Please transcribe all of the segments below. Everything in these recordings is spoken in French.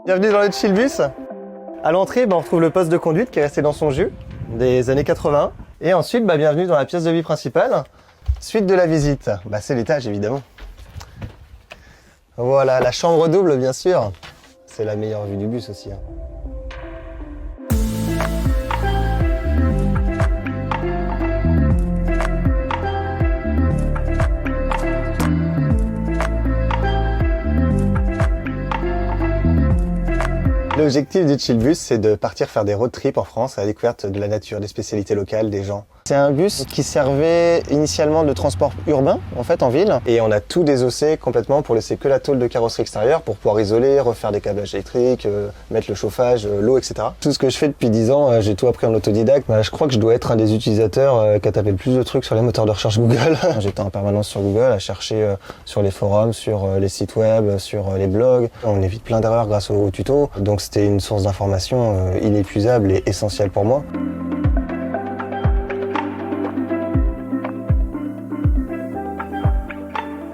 Bienvenue dans le Chillbus. À l'entrée, on retrouve le poste de conduite qui est resté dans son jus des années 80. Et ensuite, bienvenue dans la pièce de vie principale. Suite de la visite, c'est l'étage évidemment. Voilà, la chambre double bien sûr. C'est la meilleure vue du bus aussi. L'objectif du Chillbus, c'est de partir faire des road trips en France à la découverte de la nature, des spécialités locales, des gens. C'est un bus qui servait initialement de transport urbain, en fait, en ville. Et on a tout désossé complètement pour laisser que la tôle de carrosserie extérieure pour pouvoir isoler, refaire des câblages électriques, mettre le chauffage, l'eau, etc. Tout ce que je fais depuis 10 ans, j'ai tout appris en autodidacte. Je crois que je dois être un des utilisateurs qui a tapé le plus de trucs sur les moteurs de recherche Google. J'étais en permanence sur Google à chercher sur les forums, sur les sites web, sur les blogs. On évite plein d'erreurs grâce aux tutos. Donc c'était une source d'information inépuisable et essentielle pour moi.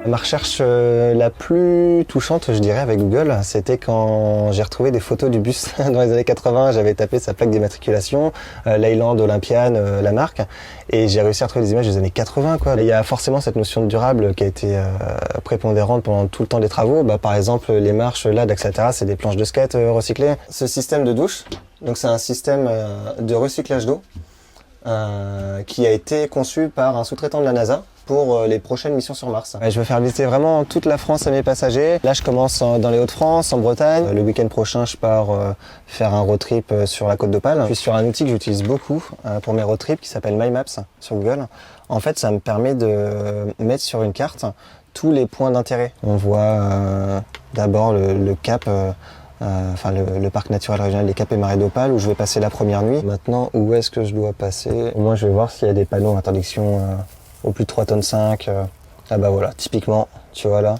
Ma recherche la plus touchante, je dirais, avec Google, c'était quand j'ai retrouvé des photos du bus dans les années 80. J'avais tapé sa plaque d'immatriculation, Leyland, Olympian, la marque, et j'ai réussi à retrouver des images des années 80, quoi. Il y a forcément cette notion de durable qui a été prépondérante pendant tout le temps des travaux. Par exemple, les marches là d'Axatara, c'est des planches de skate recyclées. Ce système de douche, donc c'est un système de recyclage d'eau qui a été conçu par un sous-traitant de la NASA pour les prochaines missions sur Mars. Je veux faire visiter vraiment toute la France à mes passagers. Là, je commence dans les Hauts-de-France, en Bretagne. Le week-end prochain, je pars faire un road trip sur la Côte d'Opale. Je suis sur un outil que j'utilise beaucoup pour mes road trips qui s'appelle My Maps sur Google. En fait, ça me permet de mettre sur une carte tous les points d'intérêt. On voit d'abord le cap, le parc naturel régional des Caps et Marais d'Opale où je vais passer la première nuit. Maintenant, où est-ce que je dois passer? Moi, je vais voir s'il y a des panneaux d'interdiction au plus de 3,5 tonnes. Voilà, typiquement, tu vois là,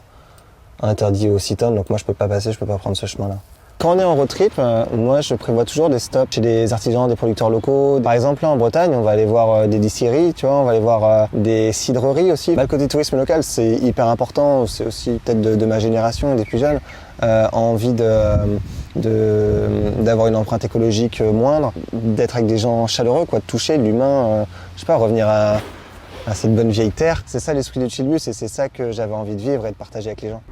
interdit aux 6 tonnes, donc moi je peux pas passer, je peux pas prendre ce chemin-là. Quand on est en road trip, moi je prévois toujours des stops chez des artisans, des producteurs locaux. Par exemple là en Bretagne, on va aller voir des distilleries, tu vois, on va aller voir des cidreries aussi. Le côté tourisme local, c'est hyper important, c'est aussi peut-être de ma génération, des plus jeunes, envie d'avoir une empreinte écologique moindre, d'être avec des gens chaleureux, quoi, de toucher de l'humain, je sais pas, revenir à cette bonne vieille terre. C'est ça l'esprit du Chillbus et c'est ça que j'avais envie de vivre et de partager avec les gens.